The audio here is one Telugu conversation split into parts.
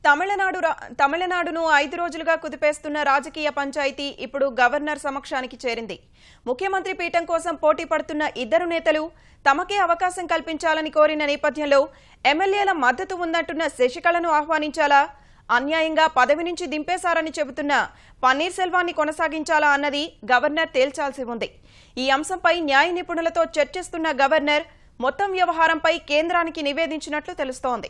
తమిళనాడును 5 రోజులుగా కుదిపేస్తున్న రాజకీయ పంచాయతీ ఇప్పుడు గవర్నర్ సమక్షానికి చేరింది. ముఖ్యమంత్రి పీఠం కోసం పోటీ పడుతున్న ఇద్దరు నేతలు తమకే అవకాశం కల్పించాలని కోరిన నేపథ్యంలో ఎమ్మెల్యేల మద్దతు ఉందంటున్న శశికళను ఆహ్వానించాలా, అన్యాయంగా పదవి నుంచి దింపేశారని చెబుతున్న పన్నీర్ సెల్వాన్ని కొనసాగించాలా అన్నది గవర్నర్ తేల్చాల్సి ఉంది. ఈ అంశంపై న్యాయ నిపుణులతో చర్చిస్తున్న గవర్నర్ మొత్తం వ్యవహారంపై కేంద్రానికి నివేదించినట్లు తెలుస్తోంది.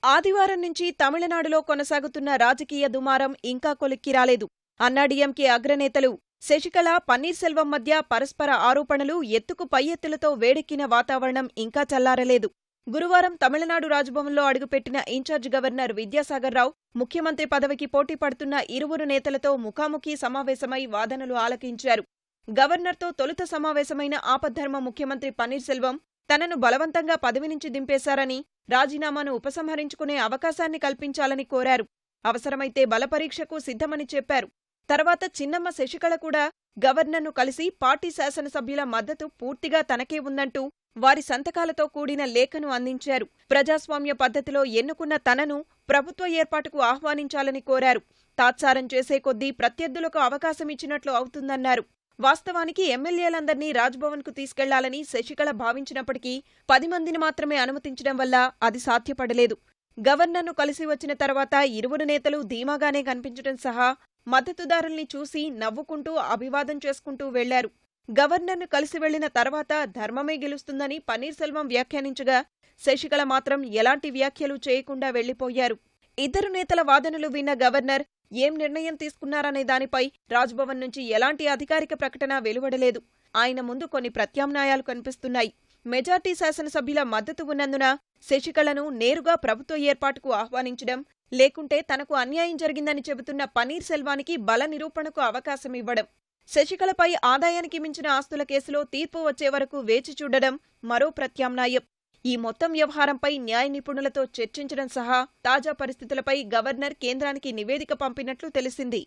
ఆదివారం నుంచి తమిళనాడులో కొనసాగుతున్న రాజకీయ దుమారం ఇంకా కొలిక్కి రాలేదు. అన్నాడీఎంకే అగ్రనేతలు శశికళ, పన్నీర్ సెల్వం మధ్య పరస్పర ఆరోపణలు ఎత్తుకు పై ఎత్తులతో వేడెక్కిన వాతావరణం ఇంకా చల్లారలేదు. గురువారం తమిళనాడు రాజ్భవన్లో అడుగుపెట్టిన ఇన్ఛార్జ్ గవర్నర్ విద్యాసాగర్ రావు ముఖ్యమంత్రి పదవికి పోటీ పడుతున్న ఇరువురు నేతలతో ముఖాముఖి సమావేశమై వాదనలు ఆలకించారు. గవర్నర్తో తొలుత సమావేశమైన ఆపద్ధర్మ ముఖ్యమంత్రి పన్నీర్ సెల్వం తనను బలవంతంగా పదవి నుంచి దింపేశారని, రాజీనామాను ఉపసంహరించుకునే అవకాశాన్ని కల్పించాలని కోరారు. అవసరమైతే బలపరీక్షకు సిద్ధమని చెప్పారు. తర్వాత చిన్నమ్మ శశికళ కూడా గవర్నర్ను కలిసి పార్టీ శాసనసభ్యుల మద్దతు పూర్తిగా తనకే ఉందంటూ వారి సంతకాలతో కూడిన లేఖను అందించారు. ప్రజాస్వామ్య పద్ధతిలో ఎన్నుకున్న తనను ప్రభుత్వ ఏర్పాటుకు ఆహ్వానించాలని కోరారు. తాత్సారం చేసే కొద్దీ ప్రత్యర్థులకు అవకాశమిచ్చినట్లు అవుతుందన్నారు. వాస్తవానికి ఎమ్మెల్యేలందర్నీ రాజ్భవన్కు తీసుకెళ్లాలని శశికళ భావించినప్పటికీ 10 మందిని మాత్రమే అనుమతించడం వల్ల అది సాధ్యపడలేదు. గవర్నర్ను కలిసి వచ్చిన తర్వాత ఇరువురు నేతలు ధీమాగానే కనిపించడం సహా మద్దతుదారుల్ని చూసి నవ్వుకుంటూ అభివాదం చేసుకుంటూ వెళ్లారు. గవర్నర్ను కలిసి వెళ్లిన తర్వాత ధర్మమే గెలుస్తుందని పన్నీర్ సెల్వం వ్యాఖ్యానించగా శశికళ మాత్రం ఎలాంటి వ్యాఖ్యలు చేయకుండా వెళ్లిపోయారు. ఇద్దరు నేతల వాదనలు విన్న గవర్నర్ ఏం నిర్ణయం తీసుకున్నారనే దానిపై రాజ్భవన్ నుంచి ఎలాంటి అధికారిక ప్రకటన వెలువడలేదు. ఆయన ముందు కొన్ని ప్రత్యామ్నాయాలు కనిపిస్తున్నాయి. మెజార్టీ శాసనసభ్యుల మద్దతు ఉన్నందున శశికళను నేరుగా ప్రభుత్వ ఏర్పాటుకు ఆహ్వానించడం, లేకుంటే తనకు అన్యాయం జరిగిందని చెబుతున్న పన్నీర్ సెల్వానికి బల నిరూపణకు అవకాశమివ్వడం, శశికళపై ఆదాయానికి మించిన ఆస్తుల కేసులో తీర్పు వచ్చే వరకు వేచి చూడడం మరో ప్రత్యామ్నాయం. ఈ మొత్తం వ్యవహారంపై న్యాయ నిపుణులతో చర్చించడం సహా తాజా పరిస్థితులపై గవర్నర్ కేంద్రానికి నివేదిక పంపినట్లు తెలిసింది.